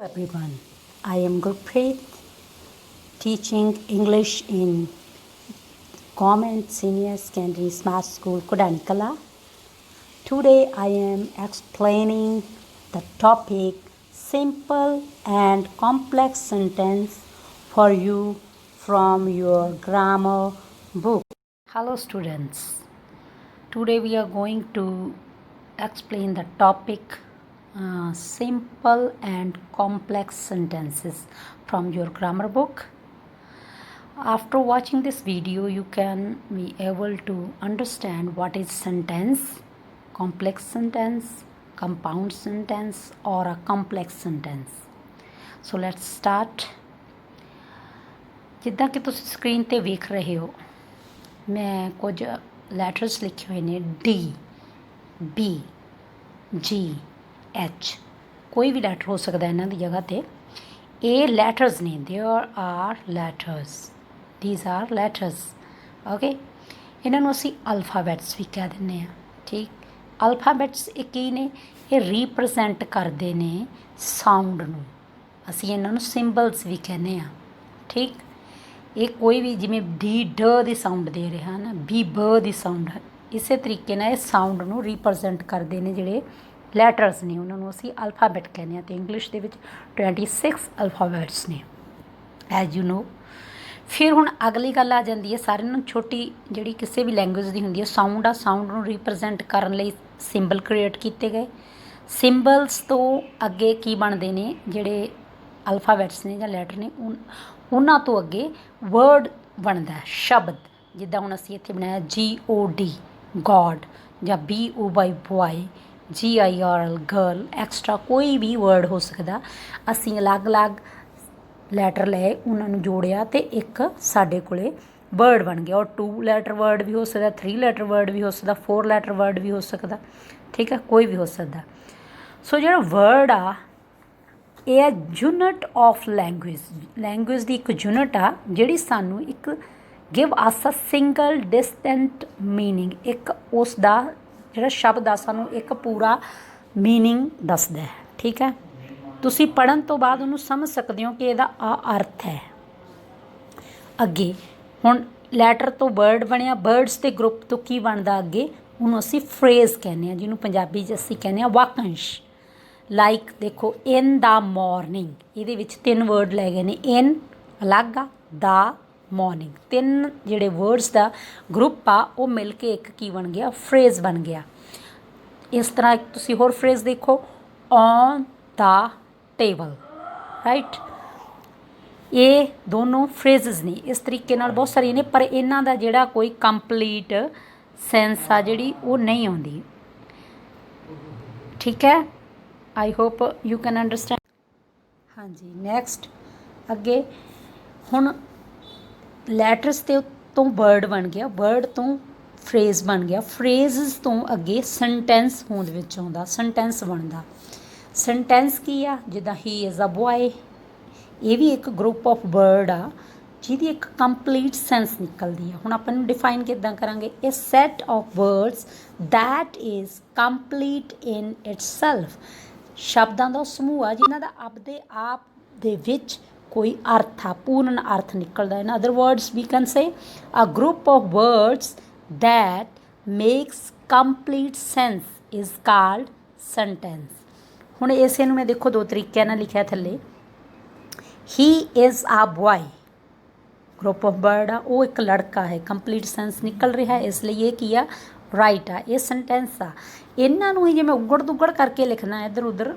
Everyone, I am Gurpreet, teaching English in Government Senior Secondary Smart School, Kudanikala. Today I am explaining the topic simple and complex sentence for you from your grammar book. Hello students, today we are going to explain the topic simple and complex sentences from your grammar book. After watching this video, you can be able to understand what is sentence, complex sentence, compound sentence, or a complex sentence. So let's start. ਜਿੱਦਾਂ ਕਿ ਤੁਸੀਂ screen ਤੇ ਵੇਖ ਰਹੇ ਹੋ, ਮੈਂ ਕੁਝ letters ਲਿਖੇ ਹੋਏ ਨੇ D, B, G, H, ਕੋਈ ਵੀ ਲੈਟਰ ਹੋ ਸਕਦਾ ਇਹਨਾਂ ਦੀ ਜਗ੍ਹਾ ਤੇ। ਇਹ ਲੈਟਰਸ ਨੇ, there are letters, these are letters, okay? ਇਹਨਾਂ ਨੂੰ ਅਸੀਂ ਅਲਫਾਬੈਟਸ ਵੀ ਕਹਿ ਦਿੰਦੇ ਹਾਂ, ਠੀਕ? ਅਲਫਾਬੈਟਸ ਇਹ ਕੀ ਨੇ? ਇਹ ਰੀਪ੍ਰਜੈਂਟ ਕਰਦੇ ਨੇ ਸਾਊਂਡ ਨੂੰ, ਅਸੀਂ ਇਹਨਾਂ ਨੂੰ ਸਿੰਬਲਸ ਵੀ ਕਹਿੰਦੇ ਹਾਂ, ਠੀਕ? ਇਹ ਕੋਈ ਵੀ ਜਿਵੇਂ ਡੀ ਡ ਦੀ ਸਾਊਂਡ ਦੇ ਰਿਹਾ ਨਾ, ਬੀ ਬ ਦੀ ਸਾਊਂਡ, ਇਸੇ ਤਰੀਕੇ ਨਾਲ ਇਹ ਸਾਊਂਡ ਨੂੰ ਰੀਪ੍ਰਜੈਂਟ ਕਰਦੇ ਨੇ ਜਿਹੜੇ ਲੈਟਰਸ ਨੇ, ਉਹਨਾਂ ਨੂੰ ਅਸੀਂ ਅਲਫਾਬੈਟ ਕਹਿੰਦੇ ਹਾਂ। ਅਤੇ ਇੰਗਲਿਸ਼ ਦੇ ਵਿੱਚ 26 ਅਲਫਾਬੈਟਸ ਨੇ, ਐਜ਼ ਯੂ ਨੋ। ਫਿਰ ਹੁਣ ਅਗਲੀ ਗੱਲ ਆ ਜਾਂਦੀ ਹੈ, ਸਾਰਿਆਂ ਨੂੰ ਛੋਟੀ ਜਿਹੜੀ ਕਿਸੇ ਵੀ ਲੈਂਗੁਏਜ ਦੀ ਹੁੰਦੀ ਹੈ ਸਾਊਂਡ ਆ, ਸਾਊਂਡ ਨੂੰ ਰੀਪ੍ਰਜੈਂਟ ਕਰਨ ਲਈ ਸਿੰਬਲ ਕ੍ਰੀਏਟ ਕੀਤੇ ਗਏ। ਸਿੰਬਲਸ ਤੋਂ ਅੱਗੇ ਕੀ ਬਣਦੇ ਨੇ, ਜਿਹੜੇ ਅਲਫਾਬੈਟਸ ਨੇ ਜਾਂ ਲੈਟਰ ਨੇ, ਉਹਨਾਂ ਤੋਂ ਅੱਗੇ ਵਰਡ ਬਣਦਾ, ਸ਼ਬਦ। ਜਿੱਦਾਂ ਹੁਣ ਅਸੀਂ ਇੱਥੇ ਬਣਾਇਆ GOD ਗੋਡ, ਜਾਂ BOY boy, GIRL girl, extra ਕੋਈ ਵੀ ਵਰਡ ਹੋ ਸਕਦਾ। ਅਸੀਂ ਅਲੱਗ-ਅਲੱਗ ਲੈਟਰ ਲਏ, ਉਹਨਾਂ ਨੂੰ ਜੋੜਿਆ ਅਤੇ ਇੱਕ ਸਾਡੇ ਕੋਲ ਵਰਡ ਬਣ ਗਿਆ। ਔਰ 2 ਲੈਟਰ ਵਰਡ ਵੀ ਹੋ ਸਕਦਾ, 3 ਲੈਟਰ ਵਰਡ ਵੀ ਹੋ ਸਕਦਾ, 4 ਲੈਟਰ ਵਰਡ ਵੀ ਹੋ ਸਕਦਾ, ਠੀਕ ਹੈ? ਕੋਈ ਵੀ ਹੋ ਸਕਦਾ। ਸੋ ਜਿਹੜਾ ਵਰਡ ਆ, ਇਹ ਹੈ ਯੂਨਿਟ ਆਫ ਲੈਂਗੁਏਜ ਦੀ ਇੱਕ ਯੂਨਿਟ ਆ, ਜਿਹੜੀ ਸਾਨੂੰ ਇੱਕ give us a single distant meaning, ਇੱਕ ਉਸ ਦਾ ਜਿਹੜਾ ਸ਼ਬਦ ਆ ਸਾਨੂੰ ਇੱਕ ਪੂਰਾ ਮੀਨਿੰਗ ਦੱਸਦਾ ਹੈ, ਠੀਕ ਹੈ? ਤੁਸੀਂ ਪੜ੍ਹਨ ਤੋਂ ਬਾਅਦ ਉਹਨੂੰ ਸਮਝ ਸਕਦੇ ਹੋ ਕਿ ਇਹਦਾ ਆ ਅਰਥ ਹੈ। ਅੱਗੇ ਹੁਣ ਲੈਟਰ ਤੋਂ ਵਰਡ ਬਣਿਆ, ਵਰਡਸ ਦੇ ਗਰੁੱਪ ਤੋਂ ਕੀ ਬਣਦਾ ਅੱਗੇ, ਉਹਨੂੰ ਅਸੀਂ ਫਰੇਜ਼ ਕਹਿੰਦੇ ਹਾਂ, ਜਿਹਨੂੰ ਪੰਜਾਬੀ 'ਚ ਅਸੀਂ ਕਹਿੰਦੇ ਹਾਂ ਵਾਕੰਸ਼। ਲਾਈਕ ਦੇਖੋ, ਇਨ ਦਾ ਮੋਰਨਿੰਗ, ਇਹਦੇ ਵਿੱਚ 3 ਵਰਡ ਲੈ ਗਏ ਨੇ, ਇਨ ਅਲੱਗ ਆ, ਦਾ, ਮੋਰਨਿੰਗ, 3 ਜਿਹੜੇ ਵਰਡਸ ਦਾ ਗਰੁੱਪ ਆ ਉਹ ਮਿਲ ਕੇ ਇੱਕ ਕੀ ਬਣ ਗਿਆ, ਫਰੇਜ਼ ਬਣ ਗਿਆ। ਇਸ ਤਰ੍ਹਾਂ ਤੁਸੀਂ ਹੋਰ ਫਰੇਜ਼ ਦੇਖੋ, ਔਨ ਦਾ ਟੇਬਲ, ਰਾਈਟ? ਇਹ ਦੋਨੋਂ ਫਰੇਜ਼ਸ ਨੇ। ਇਸ ਤਰੀਕੇ ਨਾਲ ਬਹੁਤ ਸਾਰੀਆਂ ਨੇ, ਪਰ ਇਹਨਾਂ ਦਾ ਜਿਹੜਾ ਕੋਈ ਕੰਪਲੀਟ ਸੈਂਸ ਆ ਜਿਹੜੀ ਉਹ ਨਹੀਂ ਆਉਂਦੀ, ਠੀਕ ਹੈ? I hope you can understand. ਹਾਂਜੀ, ਨੈਕਸਟ ਅੱਗੇ ਹੁਣ ਲੈਟਰਸ ਦੇ ਤੋਂ ਵਰਡ ਬਣ ਗਿਆ, ਵਰਡ ਤੋਂ ਫਰੇਜ਼ ਬਣ ਗਿਆ, ਫਰੇਜ਼ਸ ਤੋਂ ਅੱਗੇ ਸੈਂਟੈਂਸ ਹੋਂਦ ਵਿੱਚ ਆਉਂਦਾ, ਸੈਂਟੈਂਸ ਬਣਦਾ। ਸੈਂਟੈਂਸ ਕੀ ਆ? ਜਿੱਦਾਂ ਹੀ ਇਜ਼ ਅ ਬੋਆਏ, ਇਹ ਵੀ ਇੱਕ ਗਰੁੱਪ ਆਫ ਵਰਡ ਆ ਜਿਹਦੀ ਇੱਕ ਕੰਪਲੀਟ ਸੈਂਸ ਨਿਕਲਦੀ ਆ। ਹੁਣ ਆਪਾਂ ਨੂੰ ਡਿਫਾਈਨ ਕਿੱਦਾਂ ਕਰਾਂਗੇ? ਇਹ set of words that is complete in itself, ਸ਼ਬਦਾਂ ਦਾ ਸਮੂਹ ਆ ਜਿਨ੍ਹਾਂ ਦਾ ਆਪਦੇ ਆਪ ਦੇ ਵਿੱਚ ਕੋਈ ਅਰਥ ਆ, ਪੂਰਨ ਅਰਥ ਨਿਕਲਦਾ। In other words we can say a group of words that makes complete sense is called sentence. ਹੁਣ ਇਸੇ ਨੂੰ ਮੈਂ ਦੇਖੋ 2 ਤਰੀਕਿਆਂ ਨਾਲ ਲਿਖਿਆ ਥੱਲੇ, he is a boy, group of word ਆ, ਉਹ ਇੱਕ ਲੜਕਾ ਹੈ, ਕੰਪਲੀਟ ਸੈਂਸ ਨਿਕਲ ਰਿਹਾ, ਇਸ ਲਈ ਇਹ ਕੀ ਆ, ਰਾਈਟ ਆ, ਇਹ ਸੈਂਟੈਂਸ ਆ। ਇਹਨਾਂ ਨੂੰ ਹੀ ਜੇ ਮੈਂ ਉਗੜ ਦੁਗੜ ਕਰਕੇ ਲਿਖਣਾ, ਇੱਧਰ ਉੱਧਰ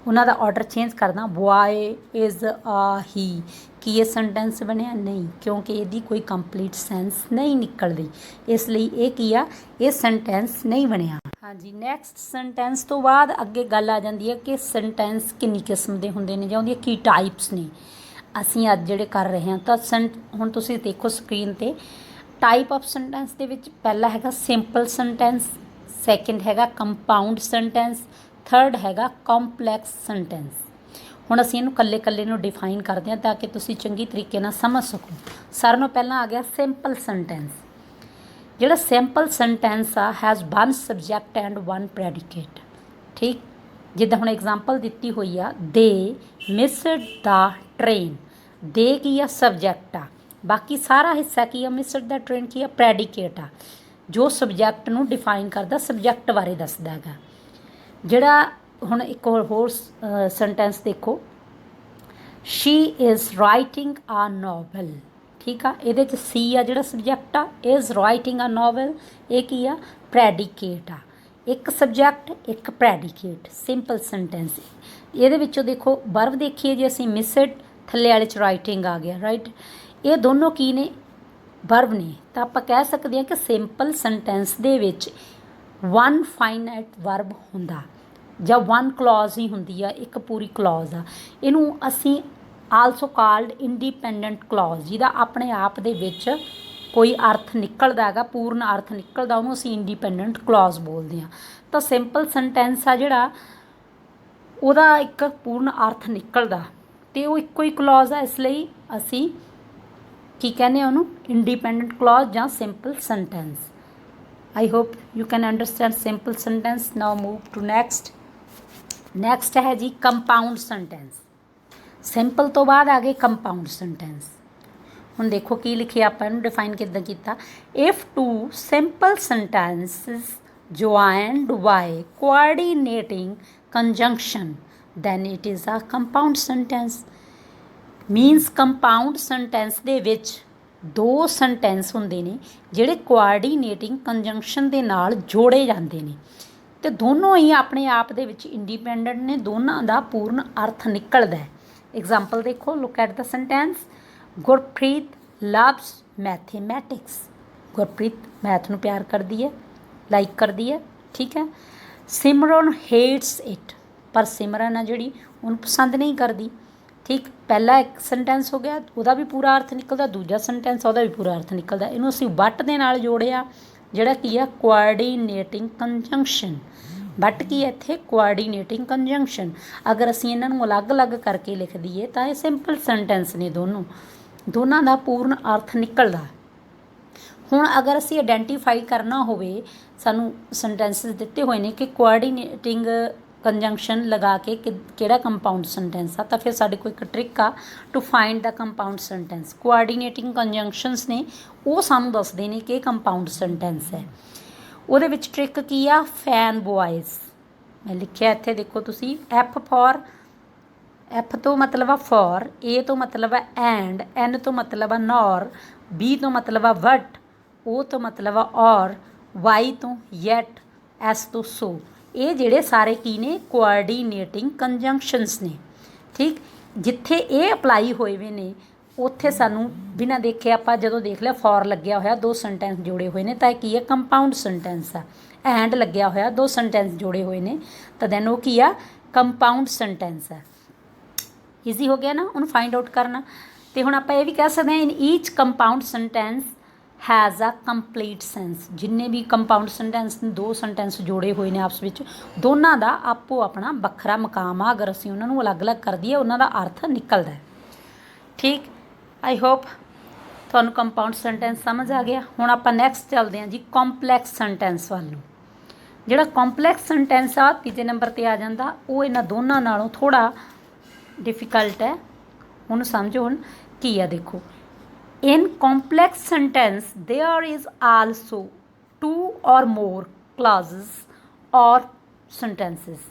ਉਹਨਾਂ ਦਾ ਆਰਡਰ ਚੇਂਜ ਕਰਦਾ, ਬੋਆਏ ਇਜ਼ ਆ ਹੀ, ਕੀ ਇਹ ਸੈਂਟੈਂਸ ਬਣਿਆ? ਨਹੀਂ, ਕਿਉਂਕਿ ਇਹਦੀ ਕੋਈ ਕੰਪਲੀਟ ਸੈਂਸ ਨਹੀਂ ਨਿਕਲਦੀ, ਇਸ ਲਈ ਇਹ ਕੀ ਆ, ਇਹ ਸੈਂਟੈਂਸ ਨਹੀਂ ਬਣਿਆ। ਹਾਂਜੀ, ਨੈਕਸਟ ਸੈਂਟੈਂਸ ਤੋਂ ਬਾਅਦ ਅੱਗੇ ਗੱਲ ਆ ਜਾਂਦੀ ਹੈ ਕਿ ਸੈਂਟੈਂਸ ਕਿੰਨੀ ਕਿਸਮ ਦੇ ਹੁੰਦੇ ਨੇ ਜਾਂ ਉਹਦੀਆਂ ਕੀ ਟਾਈਪਸ ਨੇ। ਅਸੀਂ ਅੱਜ ਜਿਹੜੇ ਕਰ ਰਹੇ ਹਾਂ ਤਾਂ ਹੁਣ ਤੁਸੀਂ ਦੇਖੋ ਸਕਰੀਨ 'ਤੇ ਟਾਈਪ ਆਫ ਸੈਂਟੈਂਸ ਦੇ ਵਿੱਚ ਪਹਿਲਾ ਹੈਗਾ ਸਿੰਪਲ ਸੈਂਟੈਂਸ, ਸੈਕਿੰਡ ਹੈਗਾ ਕੰਪਾਊਂਡ ਸੈਂਟੈਂਸ, ਥਰਡ ਹੈਗਾ ਕੰਪਲੈਕਸ ਸੈਂਟੈਂਸ। ਹੁਣ ਅਸੀਂ ਇਹਨੂੰ ਇਕੱਲੇ ਨੂੰ ਡਿਫਾਈਨ ਕਰਦੇ ਹਾਂ ਤਾਂ ਕਿ ਤੁਸੀਂ ਚੰਗੀ ਤਰੀਕੇ ਨਾਲ ਸਮਝ ਸਕੋ। ਸਾਰਿਆਂ ਨਾਲੋਂ ਪਹਿਲਾਂ ਆ ਗਿਆ ਸਿੰਪਲ ਸੈਂਟੈਂਸ। ਜਿਹੜਾ ਸਿੰਪਲ ਸੈਂਟੈਂਸ ਆ ਹੈਜ਼ 1 ਸਬਜੈਕਟ ਐਂਡ 1 ਪ੍ਰੈਡੀਕੇਟ, ਠੀਕ? ਜਿੱਦਾਂ ਹੁਣ ਐਗਜ਼ਾਮਪਲ ਦਿੱਤੀ ਹੋਈ ਆ, ਦੇ ਮਿਸਡ ਦਾ ਟ੍ਰੇਨ। ਦੇ ਕੀ ਆ? ਸਬਜੈਕਟ ਆ। ਬਾਕੀ ਸਾਰਾ ਹਿੱਸਾ ਕੀ ਆ? ਮਿਸਡ ਦਾ ਟ੍ਰੇਨ ਕੀ ਆ? ਪ੍ਰੈਡੀਕੇਟ ਆ, ਜੋ ਸਬਜੈਕਟ ਨੂੰ ਡਿਫਾਈਨ ਕਰਦਾ, ਸਬਜੈਕਟ ਬਾਰੇ ਦੱਸਦਾ ਹੈਗਾ। ਜਿਹੜਾ ਹੁਣ ਇੱਕ ਹੋਰ ਸੈਂਟੈਂਸ ਦੇਖੋ, ਸ਼ੀ ਇਜ਼ ਰਾਈਟਿੰਗ ਆ ਨਾਵਲ। ਠੀਕ ਆ, ਇਹਦੇ 'ਚ ਸੀ ਆ ਜਿਹੜਾ ਸਬਜੈਕਟ ਆ, ਇਜ਼ ਰਾਈਟਿੰਗ ਆ ਨਾਵਲ, ਇਹ ਕੀ ਆ? ਪ੍ਰੈਡੀਕੇਟ ਆ। ਇੱਕ ਸਬਜੈਕਟ, ਇੱਕ ਪ੍ਰੈਡੀਕੇਟ, ਸਿੰਪਲ ਸੈਂਟੈਂਸ। ਇਹਦੇ ਵਿੱਚੋਂ ਦੇਖੋ ਵਰਬ ਦੇਖੀਏ ਜੇ ਅਸੀਂ, ਮਿਸਡ ਥੱਲੇ ਵਾਲੇ 'ਚ ਰਾਈਟਿੰਗ ਆ ਗਿਆ, ਰਾਈਟ। ਇਹ ਦੋਨੋਂ ਕੀ ਨੇ? ਵਰਬ ਨੇ। ਤਾਂ ਆਪਾਂ ਕਹਿ ਸਕਦੇ ਹਾਂ ਕਿ ਸਿੰਪਲ ਸੈਂਟੈਂਸ ਦੇ ਵਿੱਚ ਵਨ ਫਾਈਨਾਈਟ ਵਰਬ ਹੁੰਦਾ ਜਾਂ ਵਨ ਕਲੌਜ਼ ਹੀ ਹੁੰਦੀ ਆ, ਇੱਕ ਪੂਰੀ ਕਲੌਜ਼ ਆ। ਇਹਨੂੰ ਅਸੀਂ ਆਲਸੋ ਕਾਲਡ ਇੰਡੀਪੈਂਡੈਂਟ ਕਲੌਜ਼, ਜਿਹਦਾ ਆਪਣੇ ਆਪ ਦੇ ਵਿੱਚ ਕੋਈ ਅਰਥ ਨਿਕਲਦਾ ਹੈਗਾ, ਪੂਰਨ ਅਰਥ ਨਿਕਲਦਾ, ਉਹਨੂੰ ਅਸੀਂ ਇੰਡੀਪੈਂਡੈਂਟ ਕਲੌਜ਼ ਬੋਲਦੇ ਹਾਂ। ਤਾਂ ਸਿੰਪਲ ਸੈਂਟੈਂਸ ਆ ਜਿਹੜਾ, ਉਹਦਾ ਇੱਕ ਪੂਰਨ ਅਰਥ ਨਿਕਲਦਾ ਅਤੇ ਉਹ ਇੱਕੋ ਹੀ ਕਲੌਜ਼ ਆ, ਇਸ ਲਈ ਅਸੀਂ ਕੀ ਕਹਿੰਦੇ ਆ ਉਹਨੂੰ? ਇੰਡੀਪੈਂਡੈਂਟ ਕਲੌਜ਼ ਜਾਂ simple sentence. I hope you can understand simple sentence. Now move to next है जी कंपाउंड सेंटेंस। सिंपल तो बाद आ गए कंपाउंड सेंटेंस। ਹੁਣ ਦੇਖੋ ਕੀ ਲਿਖਿਆ ਆਪਾਂ ਇਹਨੂੰ ਡਿਫਾਈਨ ਕਿੱਦਾਂ ਕੀਤਾ। If two simple sentences joined by coordinating conjunction then it is a compound sentence। Means compound sentence ਦੇ ਵਿੱਚ ਦੋ ਸੈਂਟੈਂਸ ਹੁੰਦੇ ਨੇ ਜਿਹੜੇ ਕੋਆਰਡੀਨੇਟਿੰਗ ਕੰਜੰਕਸ਼ਨ ਦੇ ਨਾਲ ਜੋੜੇ ਜਾਂਦੇ ਨੇ ਅਤੇ ਦੋਨੋਂ ਹੀ ਆਪਣੇ ਆਪ ਦੇ ਵਿੱਚ ਇੰਡੀਪੈਂਡੈਂਟ ਨੇ, ਦੋਨਾਂ ਦਾ ਪੂਰਨ ਅਰਥ ਨਿਕਲਦਾ ਹੈ। ਐਗਜ਼ਾਮਪਲ ਦੇਖੋ, look at the sentence, Gurpreet loves mathematics. Gurpreet math ਨੂੰ ਪਿਆਰ ਕਰਦੀ ਹੈ, ਲਾਈਕ ਕਰਦੀ ਹੈ, ਠੀਕ ਹੈ। ਸਿਮਰਨ ਹੇਟਸ ਇਟ, ਪਰ ਸਿਮਰਨ ਆ ਜਿਹੜੀ ਉਹਨੂੰ ਪਸੰਦ ਨਹੀਂ ਕਰਦੀ, ਠੀਕ। ਪਹਿਲਾ ਇੱਕ ਸੈਂਟੈਂਸ ਹੋ ਗਿਆ, ਉਹਦਾ ਵੀ ਪੂਰਾ ਅਰਥ ਨਿਕਲਦਾ, ਦੂਜਾ ਸੈਂਟੈਂਸ ਉਹਦਾ ਵੀ ਪੂਰਾ ਅਰਥ ਨਿਕਲਦਾ। ਇਹਨੂੰ ਅਸੀਂ ਵੱਟ ਦੇ ਨਾਲ ਜੋੜਿਆ, ਜਿਹੜਾ ਕੀ ਆ? ਕੋਆਰਡੀਨੇਟਿੰਗ ਕੰਜੰਕਸ਼ਨ। ਵੱਟ ਕੀ ਹੈ ਇੱਥੇ? ਕੋਆਰਡੀਨੇਟਿੰਗ ਕੰਜੰਕਸ਼ਨ। ਅਗਰ ਅਸੀਂ ਇਹਨਾਂ ਨੂੰ ਅਲੱਗ-ਅਲੱਗ ਕਰਕੇ ਲਿਖ ਦਈਏ ਤਾਂ ਇਹ ਸਿੰਪਲ ਸੈਂਟੈਂਸ ਨੇ, ਦੋਨਾਂ ਦਾ ਪੂਰਨ ਅਰਥ ਨਿਕਲਦਾ। ਹੁਣ ਅਗਰ ਅਸੀਂ ਆਇਡੈਂਟੀਫਾਈ ਕਰਨਾ ਹੋਵੇ, ਸਾਨੂੰ ਸੈਂਟੈਂਸਿਸ ਦਿੱਤੇ ਹੋਏ ਨੇ ਕਿ ਕੋਆਰਡੀਨੇਟਿੰਗ ਕੰਜੰਕਸ਼ਨ ਲਗਾ ਕੇ ਕਿਹੜਾ ਕੰਪਾਊਂਡ ਸੈਂਟੈਂਸ ਆ, ਤਾਂ ਫਿਰ ਸਾਡੇ ਕੋਲ ਇੱਕ ਟ੍ਰਿਕ ਆ to find the compound sentence. Coordinating conjunctions ਨੇ ਉਹ ਸਾਨੂੰ ਦੱਸਦੇ ਨੇ ਕਿ ਇਹ ਕੰਪਾਊਂਡ ਸੈਂਟੈਂਸ ਹੈ। ਉਹਦੇ ਵਿੱਚ ਟ੍ਰਿਕ ਕੀ ਆ? ਫੈਨ ਬॉयਜ਼। ਮੈਂ ਲਿਖਿਆ ਇੱਥੇ ਦੇਖੋ ਤੁਸੀਂ, ਐਫ ਤੋਂ ਮਤਲਬ ਆ ਫॉर, ਏ ਤੋਂ ਮਤਲਬ ਆ ਐਂਡ, ਐਨ ਤੋਂ ਮਤਲਬ ਆ ਨੌਰ, ਬੀ ਤੋਂ ਮਤਲਬ ਆ ਵਟ, ਓ ਤੋਂ ਮਤਲਬ ਆ ਔਰ, ਵਾਈ ਤੋਂ ਯੈਟ, ਐਸ ਤੋਂ ਸੋ। ਇਹ ਜਿਹੜੇ ਸਾਰੇ ਕੀ ਨੇ? ਕੋਆਰਡੀਨੇਟਿੰਗ ਕੰਜੰਕਸ਼ਨਸ ਨੇ, ਠੀਕ। ਜਿੱਥੇ ਇਹ ਅਪਲਾਈ ਹੋਏ ਵੇ ਨੇ ਉੱਥੇ ਸਾਨੂੰ ਬਿਨਾਂ ਦੇਖੇ ਆਪਾਂ ਜਦੋਂ ਦੇਖ ਲਿਆ ਫॉर ਲੱਗਿਆ ਹੋਇਆ, ਦੋ ਸੈਂਟੈਂਸ ਜੋੜੇ ਹੋਏ ਨੇ, ਤਾਂ ਇਹ ਕੀ ਹੈ? ਕੰਪਾਊਂਡ ਸੈਂਟੈਂਸ ਆ। ਐਂਡ ਲੱਗਿਆ ਹੋਇਆ, ਦੋ ਸੈਂਟੈਂਸ ਜੋੜੇ ਹੋਏ ਨੇ, ਤਾਂ ਦੈਨ ਉਹ ਕੀ ਆ? ਕੰਪਾਊਂਡ ਸੈਂਟੈਂਸ ਹੈ। ਈਜ਼ੀ ਹੋ ਗਿਆ ਨਾ ਉਹਨੂੰ ਫਾਈਂਡ ਆਊਟ ਕਰਨਾ। ਅਤੇ ਹੁਣ ਆਪਾਂ ਇਹ ਵੀ ਕਹਿ ਸਕਦੇ ਹਾਂ, in each compound sentence has a complete sense. ਜਿੰਨੇ ਵੀ ਕੰਪਾਊਂਡ ਸੈਂਟੈਂਸ ਨੇ, ਦੋ ਸੈਂਟੈਂਸ ਜੋੜੇ ਹੋਏ ਨੇ ਆਪਸ ਵਿੱਚ, ਦੋਨਾਂ ਦਾ ਆਪੋ ਆਪਣਾ ਵੱਖਰਾ ਮਕਾਮ ਆ। ਅਗਰ ਅਸੀਂ ਉਹਨਾਂ ਨੂੰ ਅਲੱਗ-ਅਲੱਗ ਕਰ ਦਈਏ, ਉਹਨਾਂ ਦਾ ਅਰਥ ਨਿਕਲਦਾ, ਠੀਕ। ਆਈ ਹੋਪ ਤੁਹਾਨੂੰ ਕੰਪਾਊਂਡ ਸੈਂਟੈਂਸ ਸਮਝ ਆ ਗਿਆ। ਹੁਣ ਆਪਾਂ ਨੈਕਸਟ ਚੱਲਦੇ ਹਾਂ ਜੀ ਕੰਪਲੈਕਸ ਸੈਂਟੈਂਸ ਵੱਲ ਨੂੰ। ਜਿਹੜਾ ਕੰਪਲੈਕਸ ਸੈਂਟੈਂਸ ਆ ਤੀਜੇ ਨੰਬਰ 'ਤੇ ਆ ਜਾਂਦਾ, ਉਹ ਇਹਨਾਂ ਦੋਨਾਂ ਨਾਲੋਂ ਥੋੜ੍ਹਾ ਡਿਫੀਕਲਟ ਹੈ। ਉਹਨੂੰ ਸਮਝੋ ਹੁਣ ਕੀ ਆ। ਦੇਖੋ, in complex sentence there is also two or more clauses or sentences।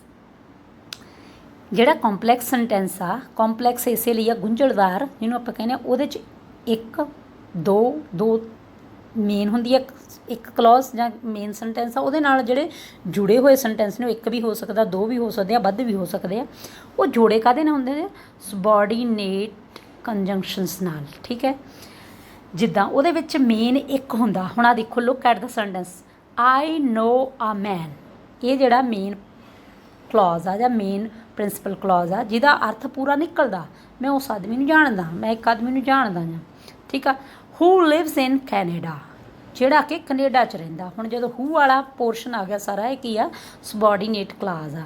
ਜਿਹੜਾ ਕੰਪਲੈਕਸ ਸੈਂਟੈਂਸ ਆ, ਕੰਪਲੈਕਸ ਇਸੇ ਲਈ ਆ ਗੁੰਝਲਦਾਰ, ਜਿਹਨੂੰ ਆਪਾਂ ਕਹਿੰਦੇ ਹਾਂ, ਉਹਦੇ 'ਚ ਇੱਕ ਦੋ ਮੇਨ ਹੁੰਦੀ ਹੈ, ਇੱਕ ਕਲੌਜ਼ ਜਾਂ ਮੇਨ ਸੈਂਟੈਂਸ ਆ, ਉਹਦੇ ਨਾਲ ਜਿਹੜੇ ਜੁੜੇ ਹੋਏ ਸੈਂਟੈਂਸ ਨੇ ਉਹ ਇੱਕ ਵੀ ਹੋ ਸਕਦਾ, ਦੋ ਵੀ ਹੋ ਸਕਦੇ ਆ, ਵੱਧ ਵੀ ਹੋ ਸਕਦੇ ਆ। ਉਹ ਜੋੜੇ ਕਾਹਦੇ ਨਾਲ ਹੁੰਦੇ ਨੇ? ਸਬੋਰਡੀਨੇਟ ਕੰਜੰਕਸ਼ਨਸ ਨਾਲ, ਠੀਕ ਹੈ। ਜਿੱਦਾਂ ਉਹਦੇ ਵਿੱਚ ਮੇਨ ਇੱਕ ਹੁੰਦਾ, ਹੁਣ ਆਹ ਦੇਖੋ, ਲੁੱਕ ਐਟ ਦਾ ਸੈਂਟੈਂਸ, ਆਈ ਨੋ ਆ ਮੈਨ। ਇਹ ਜਿਹੜਾ ਮੇਨ ਕਲੌਜ਼ ਆ ਜਾਂ ਮੇਨ ਪ੍ਰਿੰਸੀਪਲ ਕਲੌਜ਼ ਆ, ਜਿਹਦਾ ਅਰਥ ਪੂਰਾ ਨਿਕਲਦਾ, ਮੈਂ ਉਸ ਆਦਮੀ ਨੂੰ ਜਾਣਦਾ, ਮੈਂ ਇੱਕ ਆਦਮੀ ਨੂੰ ਜਾਣਦਾ ਜਾਂ, ਠੀਕ ਆ। ਹੂ ਲਿਵਸ ਇਨ ਕੈਨੇਡਾ, ਜਿਹੜਾ ਕਿ ਕੈਨੇਡਾ 'ਚ ਰਹਿੰਦਾ। ਹੁਣ ਜਦੋਂ ਹੂ ਵਾਲਾ ਪੋਰਸ਼ਨ ਆ ਗਿਆ ਸਾਰਾ, ਇਹ ਕੀ ਆ? ਸਬੋਰਡੀਨੇਟ ਕਲਾਜ਼ ਆ।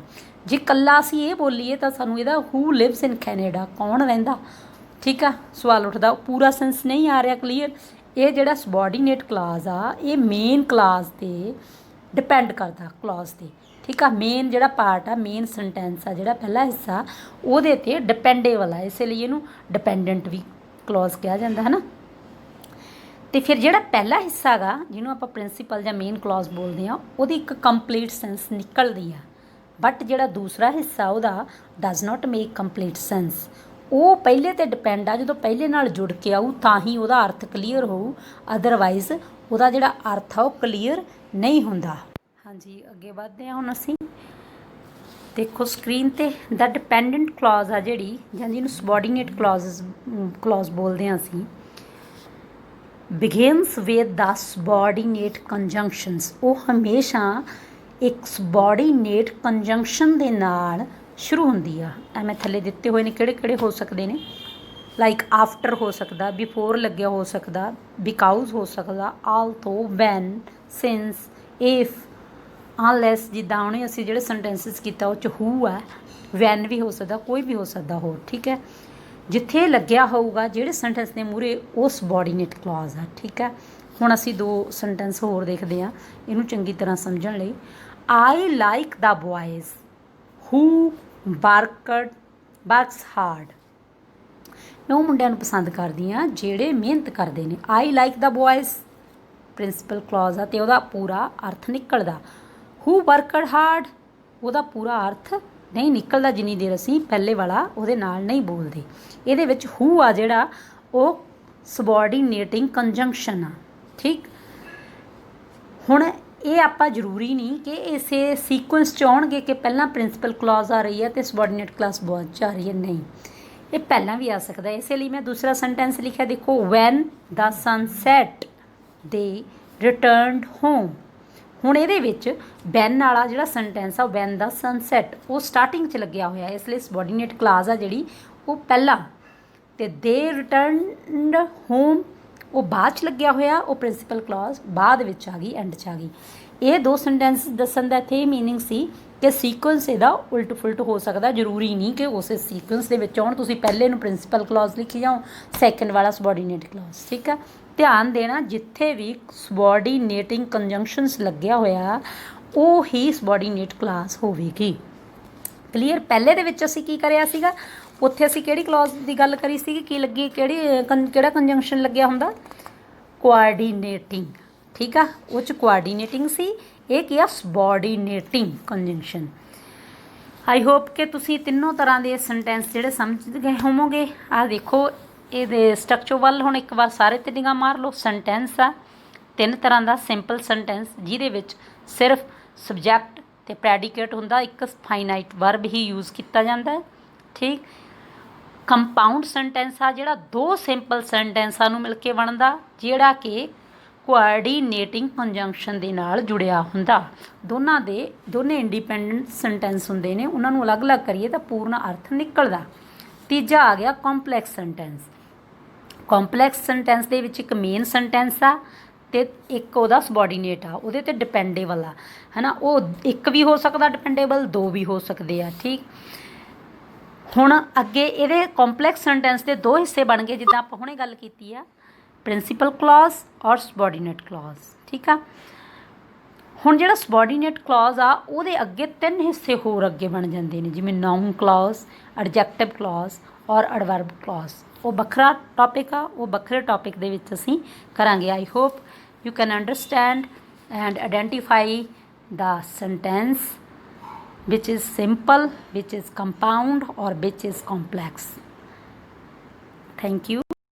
ਜੇ ਇਕੱਲਾ ਅਸੀਂ ਇਹ ਬੋਲੀਏ ਤਾਂ ਸਾਨੂੰ ਇਹਦਾ ਹੂ ਲਿਵਸ ਇਨ ਕੈਨੇਡਾ, ਕੌਣ ਰਹਿੰਦਾ, ਠੀਕ ਆ, ਸਵਾਲ ਉੱਠਦਾ। ਪੂਰਾ ਸੈਂਸ ਨਹੀਂ ਆ ਰਿਹਾ ਕਲੀਅਰ। ਇਹ ਜਿਹੜਾ ਸਬੋਰਡੀਨੇਟ ਕਲਾਜ਼ ਆ, ਇਹ ਮੇਨ ਕਲਾਜ਼ 'ਤੇ ਡਿਪੈਂਡ ਕਰਦਾ, ਕਲਾਜ਼ 'ਤੇ। ठीक है। मेन जिहड़ा पार्ट आ, मेन सेंटेंस आ जिहड़ा पहला हिस्सा ਉਹਦੇ ਤੇ डिपेंडेबल है, इसलिए ਇਹਨੂੰ डिपेंडेंट भी क्लॉज कहा जाता है ना। तो फिर जिहड़ा पहला हिस्सा गा जिन्हों आप प्रिंसीपल या मेन क्लॉज बोलते हैं ਉਹਦੀ एक कंप्लीट सेंस निकलती है, बट जिहड़ा दूसरा हिस्सा ਉਹਦਾ does not make complete sense. ਉਹ ਪਹਿਲੇ ਤੇ ਡਿਪੈਂਡ ਆ, ਜਦੋਂ ਪਹਿਲੇ ਨਾਲ ਜੁੜ ਕੇ ਆਊ ਤਾਂ ਹੀ ਉਹਦਾ ਅਰਥ ਕਲੀਅਰ ਹੋਊ, ਅਦਰਵਾਈਜ਼ ਉਹਦਾ ਜਿਹੜਾ ਅਰਥ ਆ ਉਹ ਕਲੀਅਰ ਨਹੀਂ ਹੁੰਦਾ। ਹਾਂਜੀ, ਅੱਗੇ ਵਧਦੇ ਹਾਂ ਹੁਣ ਅਸੀਂ। ਦੇਖੋ ਸਕਰੀਨ ਤੇ ਦਾ ਡਿਪੈਂਡੈਂਟ ਕਲੌਜ਼ ਆ ਜਿਹੜੀ, ਜਾਂ ਜਿਹਨੂੰ ਸਬੋਰਡੀਨੇਟ ਕਲੌਜ਼ ਬੋਲਦੇ ਹਾਂ ਅਸੀਂ, ਬਿਗਿਨਸ ਵਿਦ ਦਾ ਸਬੋਰਡੀਨੇਟ ਕੰਜੰਕਸ਼ਨਸ। ਉਹ ਹਮੇਸ਼ਾ ਇੱਕ ਸਬੋਰਡੀਨੇਟ ਕੰਜੰਕਸ਼ਨ ਦੇ ਨਾਲ ਸ਼ੁਰੂ ਹੁੰਦੀ ਆ। ਐਵੇਂ ਥੱਲੇ ਦਿੱਤੇ ਹੋਏ ਨੇ ਕਿਹੜੇ ਕਿਹੜੇ ਹੋ ਸਕਦੇ ਨੇ, ਲਾਈਕ ਆਫਟਰ ਹੋ ਸਕਦਾ, ਬਿਫੋਰ ਲੱਗਿਆ ਹੋ ਸਕਦਾ, ਬਿਕਾਊਜ਼ ਹੋ ਸਕਦਾ, ਆਲਥੋ, ਵੈਨ, ਸਿੰਸ, ਇਫ, ਅਨਲੈਸ। ਜਿੱਦਾਂ ਉਹਨੇ ਅਸੀਂ ਜਿਹੜੇ ਸੈਂਟੈਂਸਿਸ ਕੀਤਾ ਉਹ 'ਚ ਹੂ ਆ, ਵੈਨ ਵੀ ਹੋ ਸਕਦਾ, ਕੋਈ ਵੀ ਹੋ ਸਕਦਾ ਹੋਰ, ਠੀਕ ਹੈ। ਜਿੱਥੇ ਲੱਗਿਆ ਹੋਊਗਾ ਜਿਹੜੇ ਸੈਂਟੈਂਸ ਦੇ ਮੂਹਰੇ ਉਹ ਸਬੋਰਡੀਨੇਟ ਕਲੌਜ਼ ਆ, ਠੀਕ ਹੈ। ਹੁਣ ਅਸੀਂ 2 ਸੈਂਟੈਂਸ ਹੋਰ ਦੇਖਦੇ ਹਾਂ ਇਹਨੂੰ ਚੰਗੀ ਤਰ੍ਹਾਂ ਸਮਝਣ ਲਈ। ਆਈ like the ਬॉयਜ਼ who works hard. ਮੈਂ ਉਹ ਮੁੰਡਿਆਂ ਨੂੰ ਪਸੰਦ ਕਰਦੀ ਹਾਂ ਜਿਹੜੇ ਮਿਹਨਤ ਕਰਦੇ ਨੇ। I like the boys principal clause ਆ ਅਤੇ ਉਹਦਾ ਪੂਰਾ ਅਰਥ ਨਿਕਲਦਾ। ਹੂ ਵਰਕਡ ਹਾਰਡ ਉਹਦਾ ਪੂਰਾ ਅਰਥ ਨਹੀਂ ਨਿਕਲਦਾ ਜਿੰਨੀ ਦੇਰ ਅਸੀਂ ਪਹਿਲੇ ਵਾਲਾ ਉਹਦੇ ਨਾਲ ਨਹੀਂ ਬੋਲਦੇ। ਇਹਦੇ ਵਿੱਚ ਹੂ ਆ ਜਿਹੜਾ ਉਹ ਸਬੋਰਡੀਨੇਟਿੰਗ ਕੰਜੰਕਸ਼ਨ ਆ, ਠੀਕ। ਹੁਣ ਇਹ ਆਪਾਂ ਜ਼ਰੂਰੀ ਨਹੀਂ ਕਿ ਇਸੇ ਸੀਕੁਐਂਸ 'ਚ ਆਉਣਗੇ ਕਿ ਪਹਿਲਾਂ ਪ੍ਰਿੰਸੀਪਲ ਕਲੌਜ਼ ਆ ਰਹੀ ਹੈ ਅਤੇ ਸਬੋਰਡੀਨੇਟ ਕਲਾਸ ਬਾਅਦ 'ਚ ਆ ਰਹੀ ਹੈ, ਨਹੀਂ, ਇਹ ਪਹਿਲਾਂ ਵੀ ਆ ਸਕਦਾ। ਇਸੇ ਲਈ ਮੈਂ ਦੂਸਰਾ ਸੈਂਟੈਂਸ ਲਿਖਿਆ, ਦੇਖੋ, ਵੈਨ ਦਾ ਸਨ ਸੈਟ ਦੇ ਰਿਟਰਨਡ ਹੋਮ। ਹੁਣ ਇਹਦੇ ਵਿੱਚ ਵੈਨ ਵਾਲਾ ਜਿਹੜਾ ਸੈਂਟੈਂਸ ਆ, ਵੈਨ ਦਾ ਸਨਸੈਟ, ਉਹ ਸਟਾਰਟਿੰਗ 'ਚ ਲੱਗਿਆ ਹੋਇਆ, ਇਸ ਲਈ ਸਬੋਰਡੀਨੇਟ ਕਲਾਸ ਆ ਜਿਹੜੀ ਉਹ ਪਹਿਲਾਂ, ਅਤੇ ਦੇ ਰਿਟਰਨਡ ਹੋਮ ਉਹ ਬਾਅਦ 'ਚ ਲੱਗਿਆ ਹੋਇਆ, ਉਹ ਪ੍ਰਿੰਸੀਪਲ ਕਲੌਜ਼ ਬਾਅਦ ਵਿੱਚ ਆ ਗਈ, ਐਂਡ 'ਚ ਆ ਗਈ। ਇਹ 2 ਸੈਂਟੈਂਸ ਦੱਸਣ ਦਾ ਇੱਥੇ ਇਹ ਮੀਨਿੰਗ ਸੀ ਕਿ ਸੀਕੁਐਂਸ ਇਹਦਾ ਉਲਟ ਫੁਲਟ ਹੋ ਸਕਦਾ, ਜ਼ਰੂਰੀ ਨਹੀਂ ਕਿ ਉਸੇ ਸੀਕੁਐਂਸ ਦੇ ਵਿੱਚ ਆਉਣ। ਤੁਸੀਂ ਪਹਿਲੇ ਨੂੰ ਪ੍ਰਿੰਸੀਪਲ ਕਲੌਜ਼ ਲਿਖੀ ਜਾਓ, ਸੈਕਿੰਡ ਵਾਲਾ ਸਬੋਰਡੀਨੇਟ ਕਲੌਜ਼, ਠੀਕ ਆ। ਧਿਆਨ ਦੇਣਾ ਜਿੱਥੇ ਵੀ ਸਬੋਰਡੀਨੇਟਿੰਗ ਕੰਜੰਕਸ਼ਨਸ ਲੱਗਿਆ ਹੋਇਆ ਉਹ ਹੀ ਸਬੋਰਡੀਨੇਟ ਕਲਾਸ ਹੋਵੇਗੀ। ਕਲੀਅਰ। ਪਹਿਲੇ ਦੇ ਵਿੱਚ ਅਸੀਂ ਕੀ ਕਰਿਆ ਸੀਗਾ, ਉੱਥੇ ਅਸੀਂ ਕਿਹੜੀ ਕਲੌਜ਼ ਦੀ ਗੱਲ ਕਰੀ ਸੀਗੀ, ਕੀ ਲੱਗੀ, ਕਿਹੜਾ ਕੰਜੰਕਸ਼ਨ ਲੱਗਿਆ ਹੁੰਦਾ, ਕੋਆਰਡੀਨੇਟਿੰਗ, ਠੀਕ ਆ। ਉਹ 'ਚ ਕੋਆਰਡੀਨੇਟਿੰਗ ਸੀ, ਇਹ ਕੀ ਆ, ਸਬੋਰਡੀਨੇਟਿੰਗ ਕੰਜੰਕਸ਼ਨ। ਆਈ ਹੋਪ ਕਿ ਤੁਸੀਂ ਤਿੰਨੋਂ ਤਰ੍ਹਾਂ ਦੇ ਸੈਂਟੈਂਸ ਜਿਹੜੇ ਸਮਝ ਗਏ ਹੋਵੋਗੇ। ਆਹ ਦੇਖੋ ਇਹਦੇ ਸਟਰਕਚਰ ਵੱਲ ਹੁਣ ਇੱਕ ਵਾਰ ਸਾਰੇ 'ਤੇ ਨਿਗਾਹ ਮਾਰ ਲਓ। ਸੈਂਟੈਂਸ ਆ 3 ਤਰ੍ਹਾਂ ਦਾ, ਸਿੰਪਲ ਸੈਂਟੈਂਸ ਜਿਹਦੇ ਵਿੱਚ ਸਿਰਫ ਸਬਜੈਕਟ ਅਤੇ ਪ੍ਰੈਡੀਕੇਟ ਹੁੰਦਾ, ਇੱਕ ਫਾਈਨਾਈਟ ਵਰਬ ਹੀ ਯੂਜ਼ ਕੀਤਾ ਜਾਂਦਾ, ਠੀਕ। ਕੰਪਾਊਂਡ ਸੈਂਟੈਂਸ ਆ ਜਿਹੜਾ 2 ਸਿੰਪਲ ਸੈਂਟੈਂਸਾਂ ਨੂੰ ਮਿਲ ਕੇ ਬਣਦਾ, ਜਿਹੜਾ ਕਿ ਕੋਆਰਡੀਨੇਟਿੰਗ ਕੰਜੰਕਸ਼ਨ ਦੇ ਨਾਲ ਜੁੜਿਆ ਹੁੰਦਾ। ਦੋਨੇ ਇੰਡੀਪੈਂਡੈਂਟ ਸੈਂਟੈਂਸ ਹੁੰਦੇ ਨੇ, ਉਹਨਾਂ ਨੂੰ ਅਲੱਗ-ਅਲੱਗ ਕਰੀਏ ਤਾਂ ਪੂਰਨ ਅਰਥ ਨਿਕਲਦਾ। ਤੀਜਾ ਆ ਗਿਆ ਕੰਪਲੈਕਸ ਸੈਂਟੈਂਸ। ਕੰਪਲੈਕਸ ਸੈਂਟੈਂਸ ਦੇ ਵਿੱਚ ਇੱਕ ਮੇਨ ਸੈਂਟੈਂਸ ਆ ਅਤੇ ਇੱਕ ਉਹਦਾ ਸਬੋਰਡੀਨੇਟ ਆ, ਉਹਦੇ 'ਤੇ ਡਿਪੈਂਡੇਬਲ ਆ, ਹੈ ਨਾ। ਉਹ ਇੱਕ ਵੀ ਹੋ ਸਕਦਾ ਡਿਪੈਂਡੇਬਲ, 2 ਵੀ ਹੋ ਸਕਦੇ ਆ, ਠੀਕ। ਹੁਣ ਅੱਗੇ ਇਹਦੇ ਕੰਪਲੈਕਸ ਸੈਂਟੈਂਸ ਦੇ 2 ਹਿੱਸੇ ਬਣ ਗਏ, ਜਿੱਦਾਂ ਆਪਾਂ ਹੁਣੇ ਗੱਲ ਕੀਤੀ ਆ, ਪ੍ਰਿੰਸੀਪਲ ਕਲੌਜ਼ ਔਰ ਸਬੋਰਡੀਨੇਟ ਕਲੌਜ਼, ਠੀਕ ਆ। ਹੁਣ ਜਿਹੜਾ ਸਬੋਰਡੀਨੇਟ ਕਲੌਜ਼ ਆ ਉਹਦੇ ਅੱਗੇ 3 ਹਿੱਸੇ ਹੋਰ ਅੱਗੇ ਬਣ ਜਾਂਦੇ ਨੇ, ਜਿਵੇਂ ਨਾਊਨ ਕਲੌਜ਼, ਐਡਜੈਕਟਿਵ ਕਲੌਜ਼ ਔਰ ਐਡਵਰਬ ਕਲੌਜ਼। ਉਹ ਵੱਖਰਾ ਟੌਪਿਕ ਆ, ਉਹ ਵੱਖਰੇ ਟੌਪਿਕ ਦੇ ਵਿੱਚ ਅਸੀਂ ਕਰਾਂਗੇ। I hope you can understand and identify the sentence which is simple, which is compound or which is complex. Thank you.